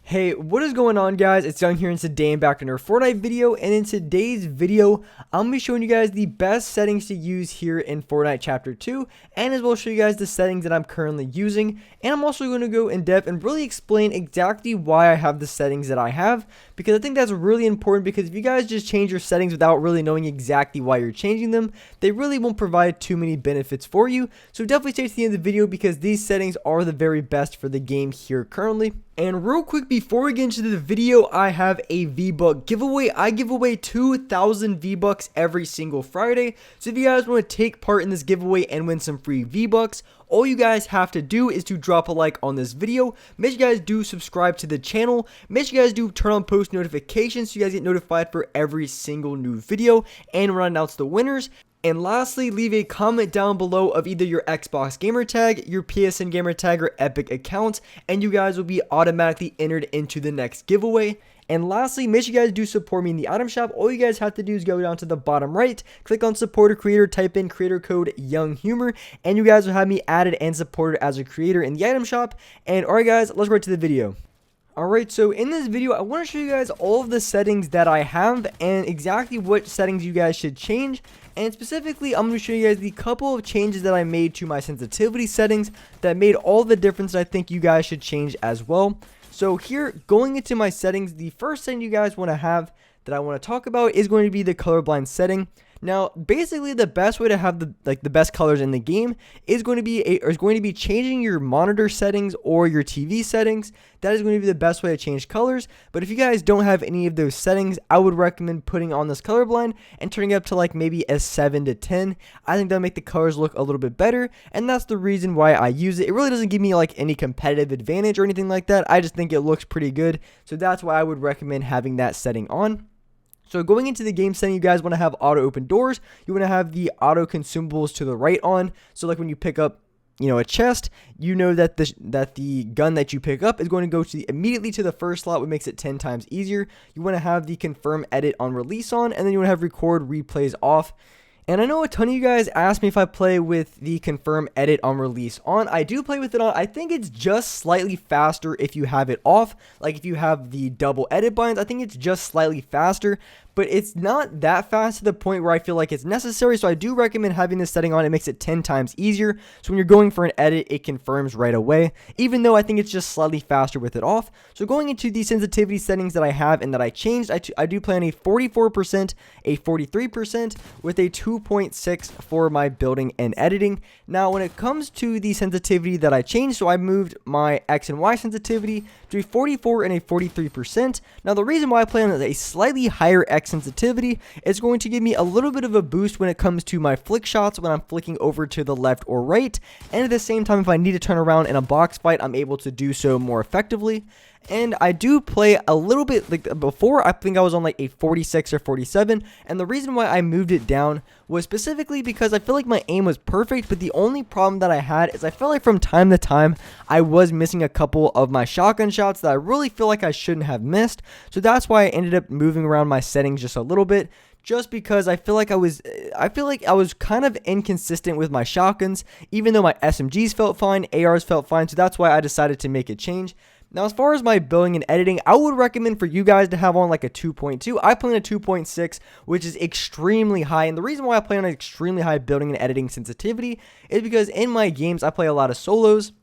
Hey, what is going on, guys? It's Young here, and today I'm back in our Fortnite video, and in today's video, I'm going to be showing you guys the best settings to use here in Fortnite Chapter 2, and as well show you guys the settings that I'm currently using, and I'm also going to go in depth and really explain exactly why I have the settings that I have, because I think that's really important, because if you guys just change your settings without really knowing exactly why you're changing them, they really won't provide too many benefits for you. So definitely stay to the end of the video, because these settings are the very best for the game here currently. And real quick, before we get into the video, I have a V-Buck giveaway. I give away 2,000 V-Bucks every single Friday. So if you guys want to take part in this giveaway and win some free V-Bucks, all you guys have to do is to drop a like on this video. Make sure you guys do subscribe to the channel. Make sure you guys do turn on post notifications so you guys get notified for every single new video and when I announce the winners. And lastly, leave a comment down below of either your Xbox gamer tag, your PSN gamer tag, or Epic account, and you guys will be automatically entered into the next giveaway. And lastly, make sure you guys do support me in the item shop. All you guys have to do is go down to the bottom right, click on support a creator, type in creator code YoungHumor, and you guys will have me added and supported as a creator in the item shop. And alright guys, let's get to the video. Alright, so in this video, I want to show you guys all of the settings that I have and exactly what settings you guys should change. And specifically, I'm going to show you guys the couple of changes that I made to my sensitivity settings that made all the difference I think you guys should change as well. So here, going into my settings, the first setting you guys want to have that I want to talk about is going to be the colorblind setting. Now, basically, the best way to have the best colors in the game is going to be changing your monitor settings or your TV settings. That is going to be the best way to change colors. But if you guys don't have any of those settings, I would recommend putting on this colorblind and turning it up to like maybe a 7 to 10. I think that'll make the colors look a little bit better, and that's the reason why I use it. It really doesn't give me like any competitive advantage or anything like that. I just think it looks pretty good, so that's why I would recommend having that setting on. So going into the game setting, you guys want to have auto open doors. You want to have the auto consumables to the right on. So like when you pick up, a chest, you know that the gun that you pick up is going to go to immediately to the first slot, which makes it 10 times easier. You want to have the confirm edit on release on, and then you want to have record replays off. And I know a ton of you guys asked me if I play with the confirm edit on release on. I do play with it on. I think it's just slightly faster if you have it off. Like if you have the double edit binds, I think it's just slightly faster, but it's not that fast to the point where I feel like it's necessary. So I do recommend having this setting on. It makes it 10 times easier. So when you're going for an edit, it confirms right away, even though I think it's just slightly faster with it off. So going into the sensitivity settings that I have and that I changed, I do play on a 44%, a 43%, with a 2.6 for my building and editing. Now, when it comes to the sensitivity that I changed, so I moved my X and Y sensitivity to a 44 and a 43%. Now, the reason why I play on a slightly higher X sensitivity is going to give me a little bit of a boost when it comes to my flick shots when I'm flicking over to the left or right, and at the same time, if I need to turn around in a box fight, I'm able to do so more effectively. And I do play a little bit, like before, I think I was on like a 46 or 47, and the reason why I moved it down was specifically because I feel like my aim was perfect, but the only problem that I had is I felt like from time to time, I was missing a couple of my shotgun shots that I really feel like I shouldn't have missed. So that's why I ended up moving around my settings just a little bit, just because I feel like I was kind of inconsistent with my shotguns, even though my SMGs felt fine, ARs felt fine, so that's why I decided to make a change. Now, as far as my building and editing, I would recommend for you guys to have on like a 2.2. I play on a 2.6, which is extremely high. And the reason why I play on an extremely high building and editing sensitivity is because in my games, I play a lot of solos.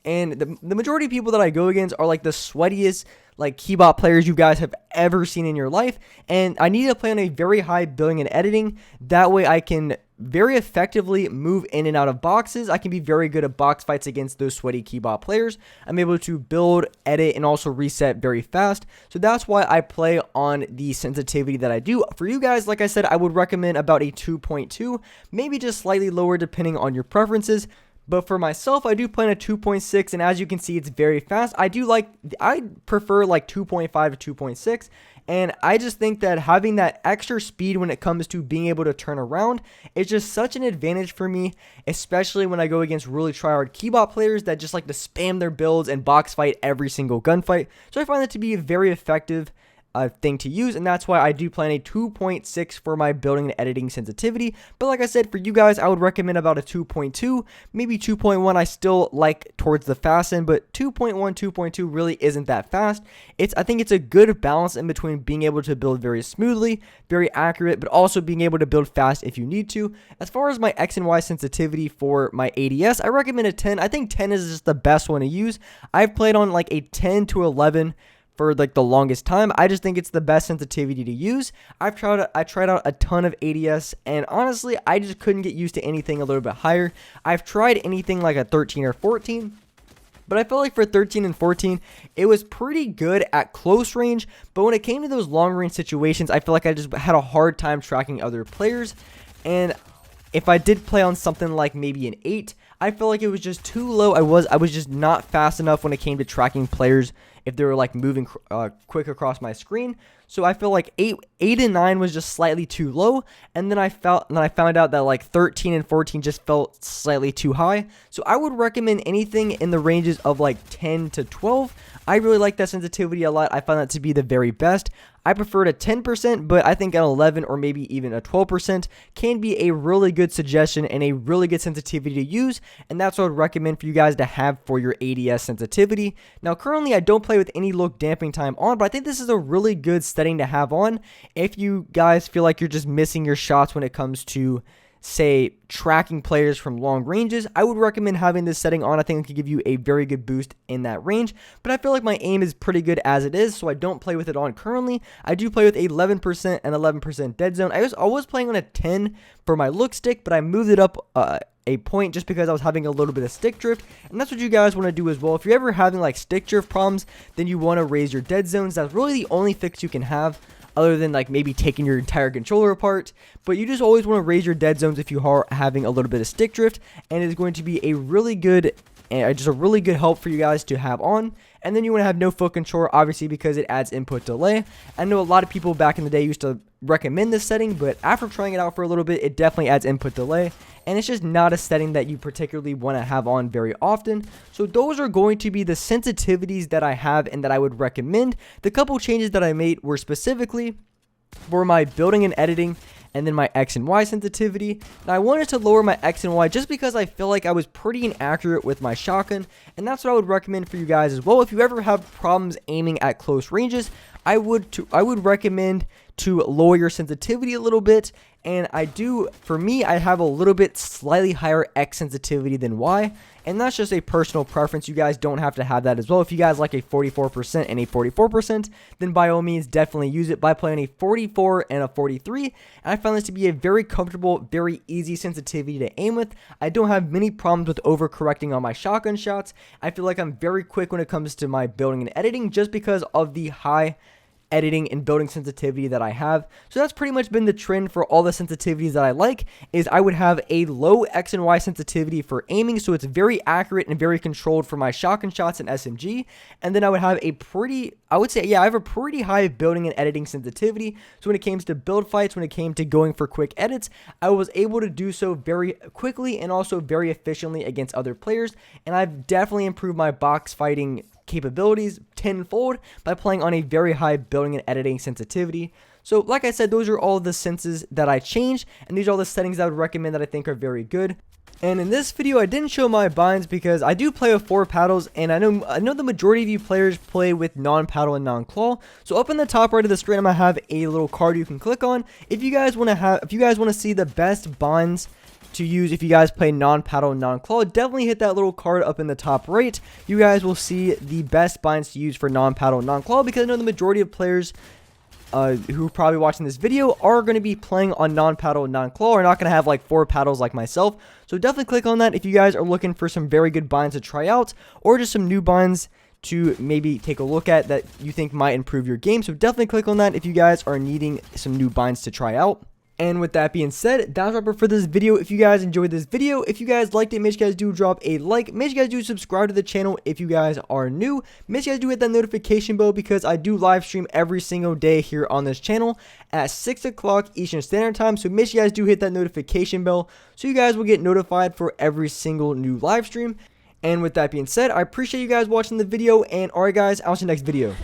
And the majority of people that I go against are like the sweatiest like keybot players you guys have ever seen in your life. And I need to play on a very high building and editing. That way I can very effectively move in and out of boxes. I can be very good at box fights against those sweaty keybot players. I'm able to build, edit, and also reset very fast. So that's why I play on the sensitivity that I do. For you guys, like I said, I would recommend about a 2.2, maybe just slightly lower depending on your preferences. But for myself, I do play on a 2.6, and as you can see, it's very fast. I prefer like 2.5 to 2.6, and I just think that having that extra speed when it comes to being able to turn around is just such an advantage for me, especially when I go against really tryhard keybot players that just like to spam their builds and box fight every single gunfight. So I find that to be very effective. thing to use, and that's why I do plan a 2.6 for my building and editing sensitivity. But like I said, for you guys, I would recommend about a 2.2, maybe 2.1. I still like towards the fast end, but 2.1, 2.2 really isn't that fast. I think it's a good balance in between being able to build very smoothly, very accurate, but also being able to build fast if you need to. As far as my X and Y sensitivity for my ADS, I recommend a 10. I think 10 is just the best one to use. I've played on like a 10 to 11 for like the longest time. I just think it's the best sensitivity to use. I tried out a ton of ADS, and honestly, I just couldn't get used to anything a little bit higher. I've tried anything like a 13 or 14, but I felt like for 13 and 14, it was pretty good at close range, but when it came to those long range situations, I feel like I just had a hard time tracking other players. And if I did play on something like maybe an 8, I felt like it was just too low. I was just not fast enough when it came to tracking players if they were like moving quick across my screen. So I feel like 8 and 9 was just slightly too low, and then I found out that like 13 and 14 just felt slightly too high. So I would recommend anything in the ranges of like 10 to 12. I really like that sensitivity a lot. I found that to be the very best. I preferred a 10%, but I think an 11 or maybe even a 12% can be a really good suggestion and a really good sensitivity to use, and that's what I would recommend for you guys to have for your ADS sensitivity. Now, currently, I don't play with any look damping time on, but I think this is a really good setting to have on if you guys feel like you're just missing your shots when it comes to, say, tracking players from long ranges. I would recommend having this setting on. I think it could give you a very good boost in that range, but I feel like my aim is pretty good as it is, so I don't play with it on currently. I do play with 11% and 11% dead zone. I was playing on a 10 for my look stick, but I moved it up a point just because I was having a little bit of stick drift, and that's what you guys want to do as well. If you're ever having like stick drift problems, then you want to raise your dead zones. That's really the only fix you can have, other than like maybe taking your entire controller apart. But you just always want to raise your dead zones if you are having a little bit of stick drift, and it's going to be a really good help for you guys to have on. And then you want to have no foot controller, obviously, because it adds input delay. I know a lot of people back in the day used to recommend this setting, but after trying it out for a little bit, it definitely adds input delay, and it's just not a setting that you particularly want to have on very often. So those are going to be the sensitivities that I have and that I would recommend. The couple changes that I made were specifically for my building and editing, and then my X and Y sensitivity. Now I wanted to lower my X and Y just because I feel like I was pretty inaccurate with my shotgun, and that's what I would recommend for you guys as well. If you ever have problems aiming at close ranges, I would recommend to lower your sensitivity a little bit. And for me, I have a little bit slightly higher X sensitivity than Y, and that's just a personal preference. You guys don't have to have that as well. If you guys like a 44% and a 44%, then by all means definitely use it by playing a 44 and a 43. And I found this to be a very comfortable, very easy sensitivity to aim with. I don't have many problems with overcorrecting on my shotgun shots. I feel like I'm very quick when it comes to my building and editing just because of the high editing and building sensitivity that I have. So that's pretty much been the trend for all the sensitivities that I like, is I would have a low X and Y sensitivity for aiming, so it's very accurate and very controlled for my shotgun shots and SMG. And then I would have a I have a pretty high building and editing sensitivity. So when it came to build fights, when it came to going for quick edits, I was able to do so very quickly and also very efficiently against other players. And I've definitely improved my box fighting capabilities tenfold by playing on a very high building and editing sensitivity. So like I said, those are all the senses that I changed, and these are all the settings I would recommend that I think are very good. And in this video, I didn't show my binds because I do play with 4 paddles, and I know the majority of you players play with non-paddle and non-claw. So up in the top right of the screen, I'm gonna have a little card you can click on if you guys want to see the best binds to use if you guys play non-paddle and non-claw. Definitely hit that little card up in the top right. You guys will see the best binds to use for non-paddle and non-claw, because I know the majority of players who are probably watching this video are going to be playing on non-paddle and non-claw, are not going to have like 4 paddles like myself. So definitely click on that if you guys are looking for some very good binds to try out, or just some new binds to maybe take a look at that you think might improve your game. So definitely click on that if you guys are needing some new binds to try out. And with that being said, that's wrap up for this video. If you guys enjoyed this video, if you guys liked it, make sure you guys do drop a like. Make sure you guys do subscribe to the channel if you guys are new. Make sure you guys do hit that notification bell, because I do live stream every single day here on this channel at 6 o'clock Eastern Standard Time. So make sure you guys do hit that notification bell so you guys will get notified for every single new live stream. And with that being said, I appreciate you guys watching the video, and alright guys, I'll see you next video.